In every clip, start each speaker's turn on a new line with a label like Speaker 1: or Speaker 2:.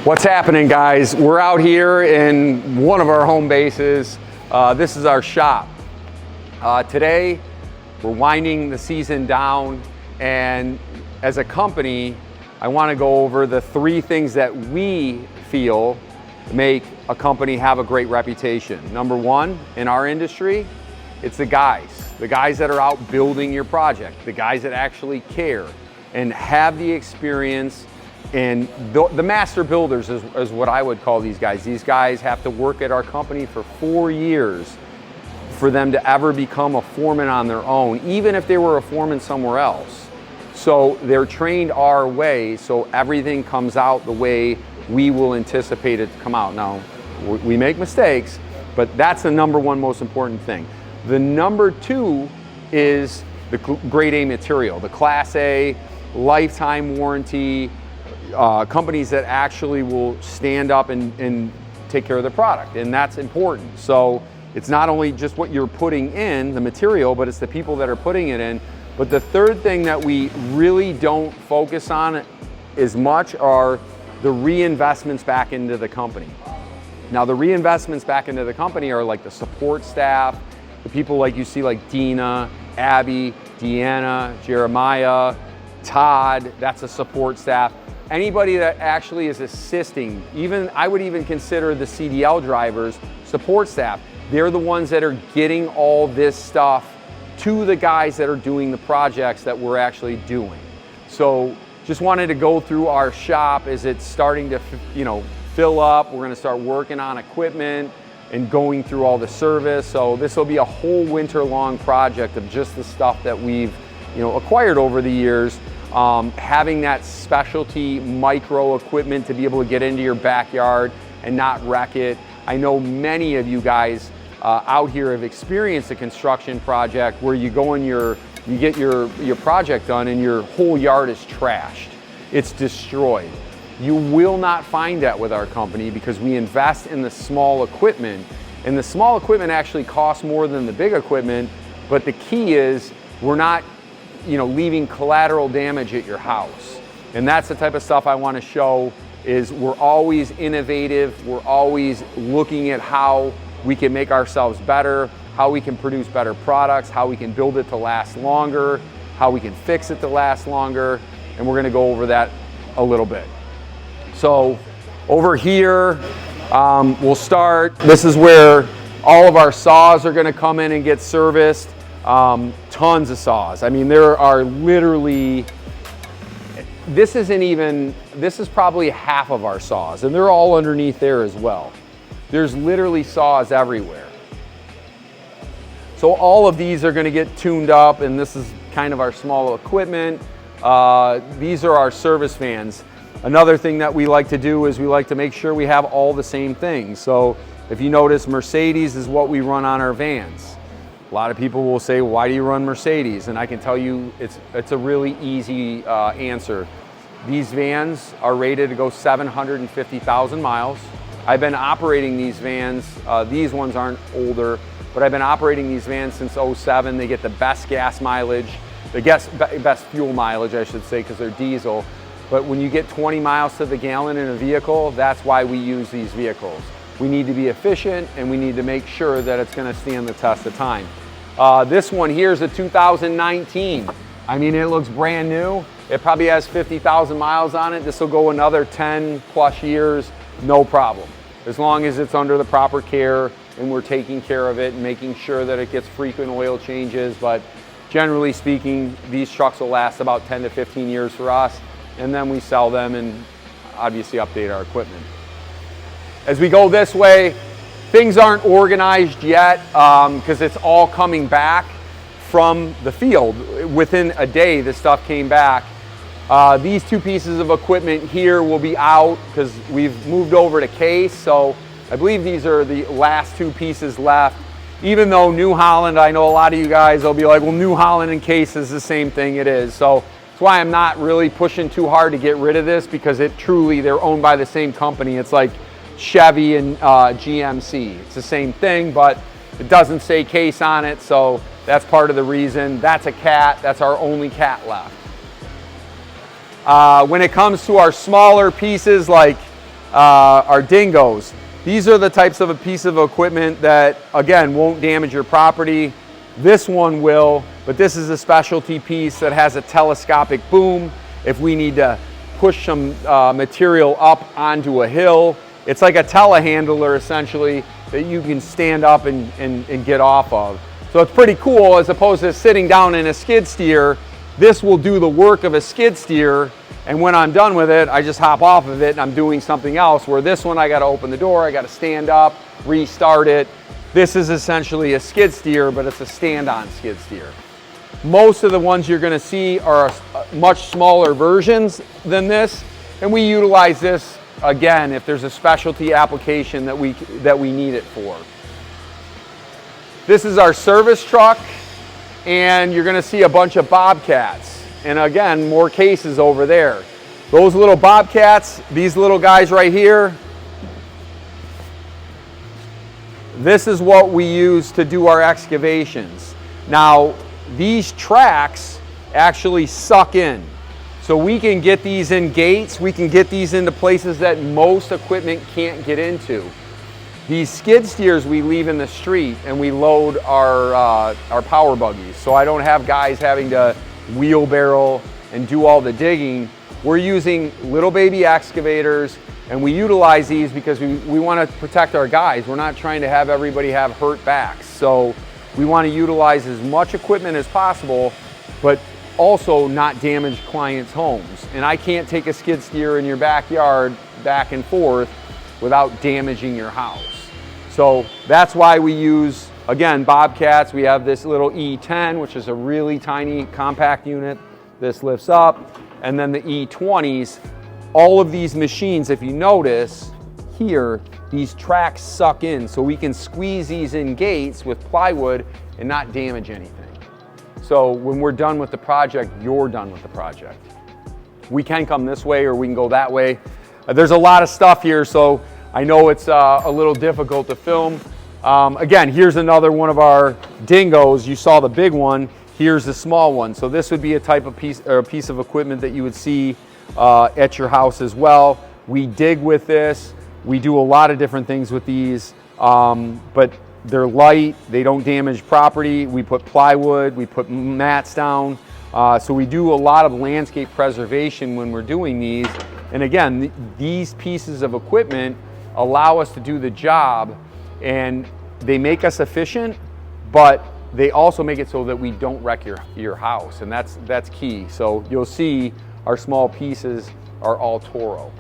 Speaker 1: What's happening, guys? We're out here in one of our home bases. This is our shop. Today, we're winding the season down, and as a company, I want to go over the 3 things that we feel make a company have a great reputation. Number 1, in our industry, it's the guys that are out building your project, the guys that actually care and have the experience. And the master builders is what I would call these guys. These guys have to work at our company for 4 years for them to ever become a foreman on their own, even if they were a foreman somewhere else. So they're trained our way, so everything comes out the way we will anticipate it to come out. Now, we make mistakes, but that's the number 1 most important thing. The number 2 is the grade A material, the Class A, lifetime warranty, companies that actually will stand up and take care of the product, and that's important. So it's not only just what you're putting in, the material, but it's the people that are putting it in. But the 3rd thing that we really don't focus on as much are the reinvestments back into the company. Now, the reinvestments back into the company are like the support staff, the people like you see like Dina, Abby, Deanna, Jeremiah, Todd, that's a support staff. Anybody that actually is assisting, I would even consider the CDL drivers support staff. They're the ones that are getting all this stuff to the guys that are doing the projects that we're actually doing. So just wanted to go through our shop as it's starting to, fill up. We're gonna start working on equipment and going through all the service. So this will be a whole winter-long project of just the stuff that we've, acquired over the years. Having that specialty micro equipment to be able to get into your backyard and not wreck it. I know many of you guys out here have experienced a construction project where you go in you get your project done and your whole yard is trashed. It's destroyed. You will not find that with our company because we invest in the small equipment, and the small equipment actually costs more than the big equipment, but the key is we're not leaving collateral damage at your house. And that's the type of stuff I want to show is we're always innovative. We're always looking at how we can make ourselves better, how we can produce better products, how we can build it to last longer, how we can fix it to last longer. And we're going to go over that a little bit. So over here, we'll start. This is where all of our saws are going to come in and get serviced. Tons of saws. I mean, there are literally, this is probably half of our saws, and they're all underneath there as well. There's literally saws everywhere. So all of these are going to get tuned up, and this is kind of our small equipment. These are our service vans. Another thing that we like to do is we like to make sure we have all the same things. So if you notice, Mercedes is what we run on our vans. A lot of people will say, why do you run Mercedes? And I can tell you it's a really easy answer. These vans are rated to go 750,000 miles. I've been operating these vans, these ones aren't older, but I've been operating these vans since '07. They get the best gas mileage, the best fuel mileage, I should say, because they're diesel. But when you get 20 miles to the gallon in a vehicle, that's why we use these vehicles. We need to be efficient, and we need to make sure that it's going to stand the test of time. This one here is a 2019. I mean, it looks brand new. It probably has 50,000 miles on it. This will go another 10 plus years, no problem. As long as it's under the proper care and we're taking care of it and making sure that it gets frequent oil changes. But generally speaking, these trucks will last about 10 to 15 years for us, and then we sell them and obviously update our equipment. As we go this way, things aren't organized yet because it's all coming back from the field. Within a day, this stuff came back. These 2 pieces of equipment here will be out because we've moved over to case. So I believe these are the last 2 pieces left. Even though New Holland, I know a lot of you guys will be like, well, New Holland and case is the same thing. It is. So that's why I'm not really pushing too hard to get rid of this, because they're owned by the same company. It's like Chevy and GMC. It's the same thing, but it doesn't say case on it, so that's part of the reason. That's a cat. That's our only cat left. When it comes to our smaller pieces like our dingoes. These are the types of a piece of equipment that, again, won't damage your property. This one will, but this is a specialty piece that has a telescopic boom. If we need to push some material up onto a hill, it's like a telehandler essentially that you can stand up and get off of. So it's pretty cool, as opposed to sitting down in a skid steer. This will do the work of a skid steer, and when I'm done with it, I just hop off of it and I'm doing something else, where this one I gotta open the door, I gotta stand up, restart it. This is essentially a skid steer, but it's a stand-on skid steer. Most of the ones you're gonna see are much smaller versions than this, and we utilize this, again, if there's a specialty application that we need it for. This is our service truck, and you're gonna see a bunch of bobcats. And again, more cases over there. Those little bobcats, these little guys right here, this is what we use to do our excavations. Now, these tracks actually suck in. So we can get these in gates, we can get these into places that most equipment can't get into. These skid steers we leave in the street and we load our power buggies. So I don't have guys having to wheelbarrow and do all the digging. We're using little baby excavators, and we utilize these because we want to protect our guys. We're not trying to have everybody have hurt backs. So we want to utilize as much equipment as possible, but also not damage clients' homes. And I can't take a skid steer in your backyard back and forth without damaging your house. So that's why we use, again, bobcats. We have this little E10, which is a really tiny compact unit. This lifts up. And then the E20s. All of these machines, if you notice here, these tracks suck in, so we can squeeze these in gates with plywood and not damage anything. So when we're done with the project, you're done with the project. We can come this way or we can go that way. There's a lot of stuff here, so I know it's a little difficult to film. Again, here's another one of our dingoes. You saw the big one. Here's the small one. So this would be a type of piece of equipment that you would see at your house as well. We dig with this. We do a lot of different things with these, but they're light. They don't damage property. We put plywood. We put mats down. So we do a lot of landscape preservation when we're doing these. And again, these pieces of equipment allow us to do the job, and they make us efficient, but they also make it so that we don't wreck your house, and that's key. So you'll see our small pieces are all Toro.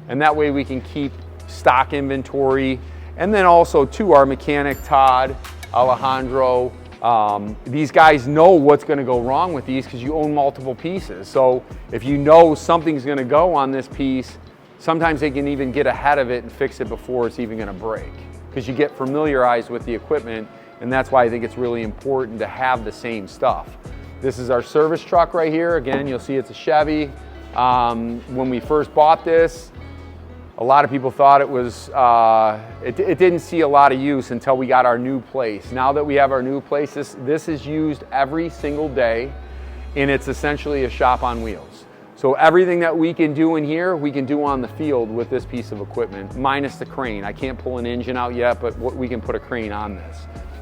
Speaker 1: And that way we can keep stock inventory. And then also too, our mechanic, Todd, Alejandro, these guys know what's gonna go wrong with these because you own multiple pieces. So if you know something's gonna go on this piece, sometimes they can even get ahead of it and fix it before it's even gonna break, because you get familiarized with the equipment, and that's why I think it's really important to have the same stuff. This is our service truck right here. Again, you'll see it's a Chevy. When we first bought this, a lot of people thought it was, it didn't see a lot of use until we got our new place. Now that we have our new place, this is used every single day, and it's essentially a shop on wheels. So everything that we can do in here, we can do on the field with this piece of equipment, minus the crane. I can't pull an engine out yet, but we can put a crane on this.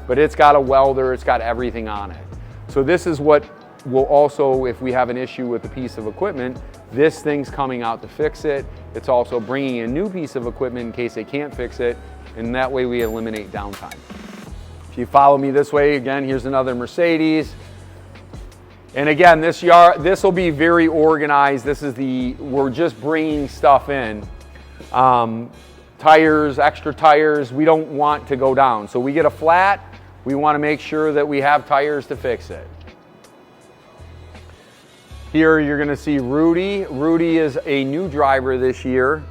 Speaker 1: But it's got a welder, it's got everything on it. So this is what will also, if we have an issue with a piece of equipment, this thing's coming out to fix it. It's also bringing a new piece of equipment in case they can't fix it, and that way we eliminate downtime. If you follow me this way, again, here's another Mercedes. And again, this will be very organized. We're just bringing stuff in. Tires, extra tires, we don't want to go down. So we get a flat, we want to make sure that we have tires to fix it. Here you're going to see Rudy. Rudy is a new driver this year.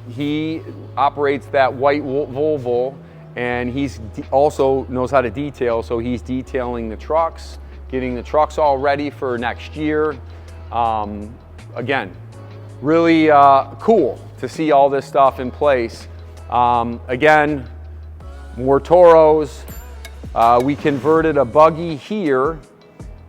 Speaker 1: He operates that white Volvo, and he's also knows how to detail, so he's detailing the trucks, getting the trucks all ready for next year. Again, really cool to see all this stuff in place. Again, more Toros. We converted a buggy here.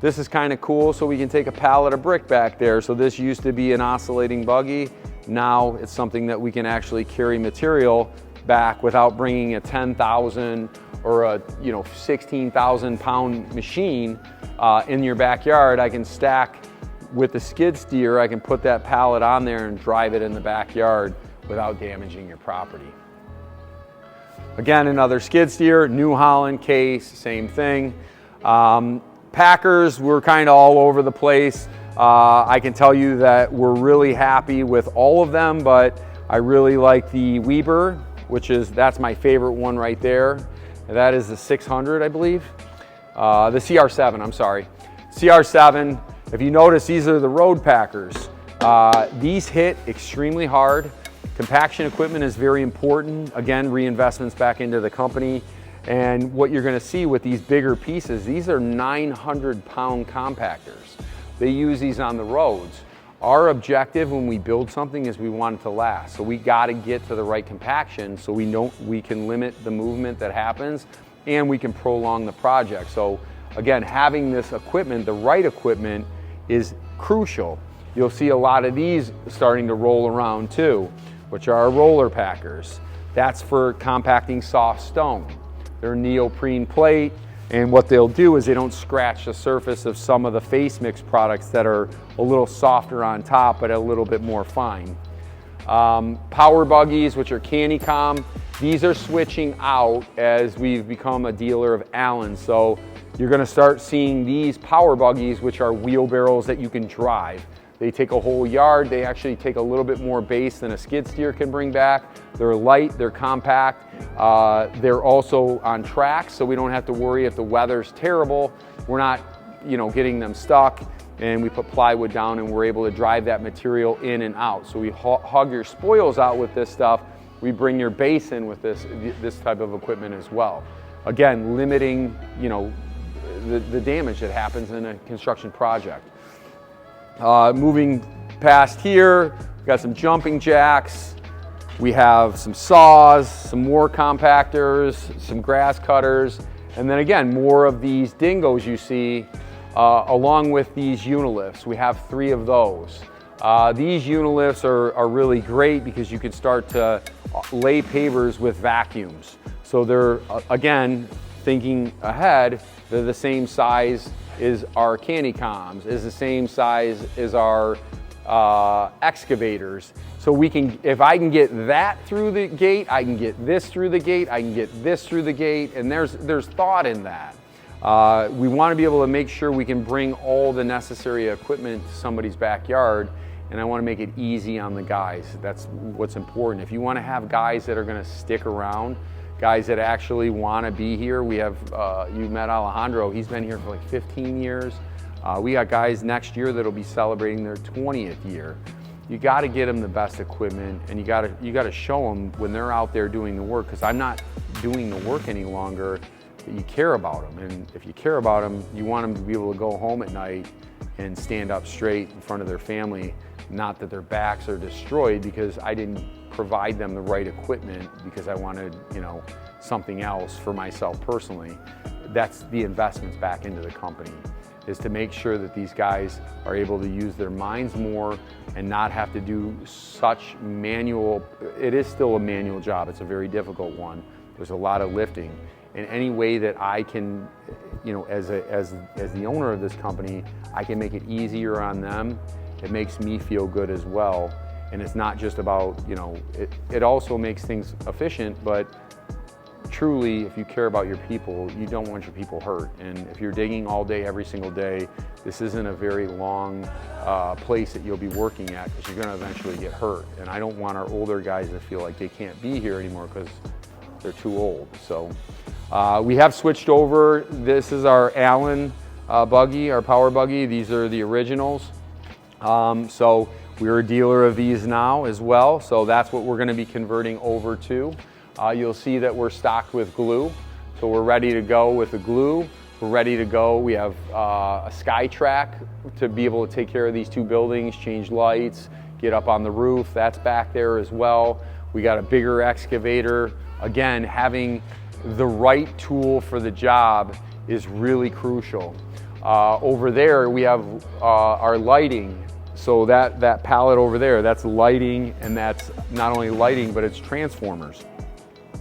Speaker 1: This is kind of cool, so we can take a pallet of brick back there. So this used to be an oscillating buggy. Now it's something that we can actually carry material back without bringing a 10,000 or a 16,000 pound machine in your backyard. I can stack with the skid steer, I can put that pallet on there and drive it in the backyard without damaging your property. Again, another skid steer, New Holland case, same thing. Packers, we're kind of all over the place. I can tell you that we're really happy with all of them, but I really like the Weber, that's my favorite one right there. That is the 600, I believe. The CR7, I'm sorry. CR7, if you notice, these are the road packers. These hit extremely hard. Compaction equipment is very important. Again, reinvestments back into the company. And what you're gonna see with these bigger pieces, these are 900-pound compactors. They use these on the roads. Our objective when we build something is we want it to last. So we gotta get to the right compaction so we can limit the movement that happens and we can prolong the project. So again, having this equipment, the right equipment, is crucial. You'll see a lot of these starting to roll around too, which are roller packers. That's for compacting soft stone. They're neoprene plate, and what they'll do is they don't scratch the surface of some of the face mix products that are a little softer on top, but a little bit more fine. Power buggies, which are Canicom, these are switching out as we've become a dealer of Allen. So you're gonna start seeing these power buggies, which are wheelbarrows that you can drive. They take a whole yard. They actually take a little bit more base than a skid steer can bring back. They're light, they're compact. They're also on tracks, so we don't have to worry if the weather's terrible. We're not, getting them stuck, and we put plywood down and we're able to drive that material in and out. So we hug your spoils out with this stuff. We bring your base in with this type of equipment as well. Again, limiting, the damage that happens in a construction project. Moving past here, we've got some jumping jacks. We have some saws, some more compactors, some grass cutters, and then again, more of these dingoes you see, along with these unilifts. We have 3 of those. These unilifts are really great because you can start to lay pavers with vacuums. So they're, again, thinking ahead, they're the same size as our Canicoms, is the same size as our excavators. So we can, if I can get that through the gate, I can get this through the gate, I can get this through the gate, and there's thought in that. We want to be able to make sure we can bring all the necessary equipment to somebody's backyard, and I want to make it easy on the guys. That's what's important. If you want to have guys that are going to stick around, guys that actually want to be here. We have, you met Alejandro, he's been here for like 15 years. We got guys next year that'll be celebrating their 20th year. You got to get them the best equipment, and you got to show them when they're out there doing the work, because I'm not doing the work any longer, that you care about them. And if you care about them, you want them to be able to go home at night and stand up straight in front of their family, not that their backs are destroyed because I didn't provide them the right equipment because I wanted, something else for myself personally. That's the investments back into the company, is to make sure that these guys are able to use their minds more and not have to do such manual. It is still a manual job. It's a very difficult one. There's a lot of lifting. In any way that I can, as the owner of this company, I can make it easier on them. It makes me feel good as well. And it's not just about, it also makes things efficient, but truly, if you care about your people, you don't want your people hurt. And if you're digging all day, every single day, this isn't a very long place that you'll be working at, because you're gonna eventually get hurt. And I don't want our older guys to feel like they can't be here anymore because they're too old. So we have switched over. This is our Allen buggy, our power buggy. These are the originals. So we're a dealer of these now as well. So that's what we're gonna be converting over to. You'll see that we're stocked with glue. So we're ready to go with the glue. We're ready to go. We have a sky track to be able to take care of these 2 buildings, change lights, get up on the roof. That's back there as well. We got a bigger excavator. Again, having the right tool for the job is really crucial. Over there, we have our lighting So that pallet over there, that's lighting, and that's not only lighting, but it's transformers.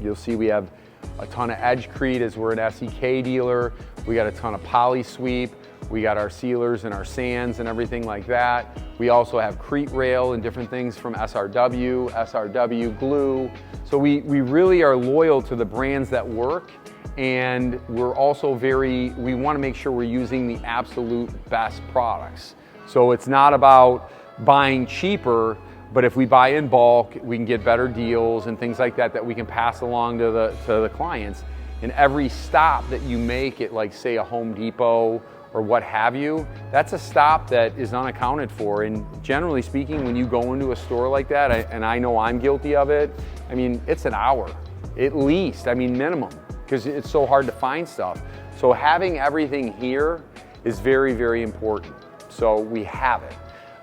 Speaker 1: You'll see we have a ton of Edgecrete as we're an SEK dealer. We got a ton of poly sweep. We got our sealers and our sands and everything like that. We also have Crete rail and different things from SRW glue. So we really are loyal to the brands that work, and we're also we want to make sure we're using the absolute best products. So it's not about buying cheaper, but if we buy in bulk, we can get better deals and things like that we can pass along to the clients. And every stop that you make at, like, say, a Home Depot or what have you, that's a stop that is unaccounted for. And generally speaking, when you go into a store like that, and I know I'm guilty of it, I mean, it's an hour at least, I mean minimum, because it's so hard to find stuff. So having everything here is very, very important. So we have it.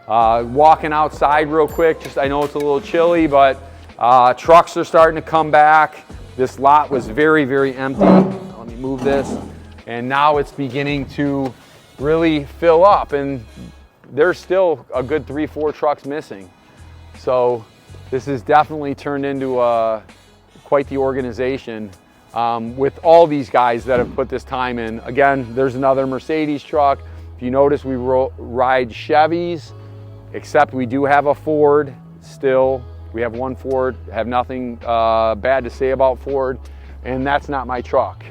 Speaker 1: Walking outside real quick, I know it's a little chilly, but trucks are starting to come back. This lot was very, very empty. Let me move this. And now it's beginning to really fill up, and there's still a good 3-4 trucks missing. So this has definitely turned into quite the organization with all these guys that have put this time in. Again, there's another Mercedes truck. If you notice, we ride Chevys, except we do have a Ford still. We have one Ford, have nothing bad to say about Ford, and that's not my truck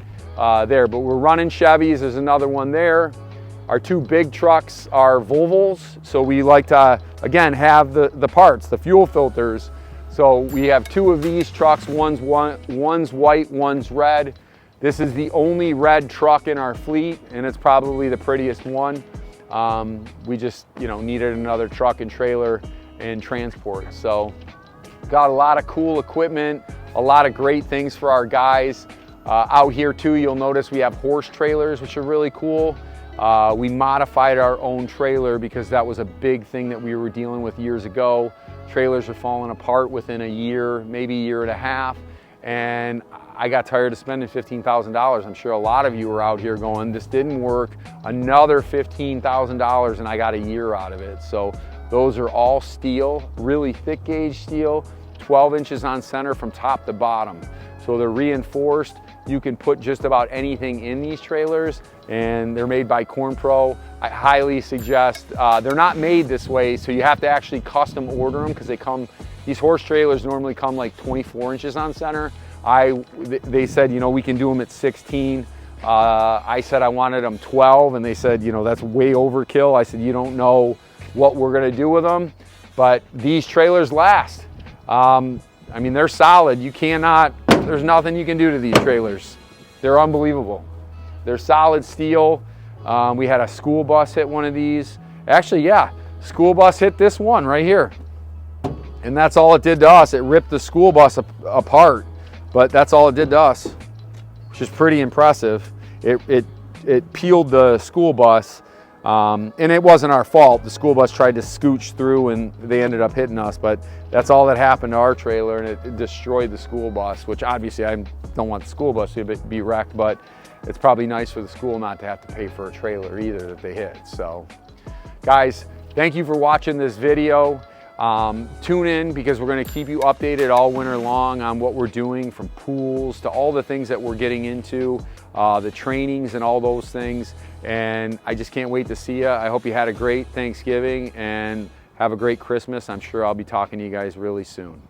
Speaker 1: there, but we're running Chevys. There's another one there. Our 2 big trucks are Volvos, so we like to, again, have the parts, the fuel filters. So we have 2 of these trucks, one's white, one's red. This is the only red truck in our fleet, and it's probably the prettiest one. We just, needed another truck and trailer and transport. So got a lot of cool equipment, a lot of great things for our guys. Out here too, you'll notice we have horse trailers, which are really cool. We modified our own trailer because that was a big thing that we were dealing with years ago. Trailers are falling apart within a year, maybe a year and a half. And I got tired of spending $15,000. I'm sure a lot of you are out here going, this didn't work, another $15,000, and I got a year out of it. So those are all steel, really thick gauge steel, 12 inches on center from top to bottom. So they're reinforced. You can put just about anything in these trailers, and they're made by Corn Pro. I highly suggest, they're not made this way, so you have to actually custom order them, because these horse trailers normally come like 24 inches on center. They said, we can do them at 16. I said I wanted them 12, and they said, that's way overkill. I said, you don't know what we're gonna do with them, but these trailers last. I mean, they're solid. There's nothing you can do to these trailers. They're unbelievable. They're solid steel. We had a school bus hit one of these. Actually, yeah, school bus hit this one right here. And that's all it did to us. It ripped the school bus apart, but that's all it did to us, which is pretty impressive. It peeled the school bus, and it wasn't our fault. The school bus tried to scooch through, and they ended up hitting us, but that's all that happened to our trailer, and it destroyed the school bus, which obviously I don't want the school bus to be wrecked, but it's probably nice for the school not to have to pay for a trailer either that they hit. So guys, thank you for watching this video. Tune in, because we're going to keep you updated all winter long on what we're doing, from pools to all the things that we're getting into, the trainings and all those things. And I just can't wait to see you. I hope you had a great Thanksgiving and have a great Christmas. I'm sure I'll be talking to you guys really soon.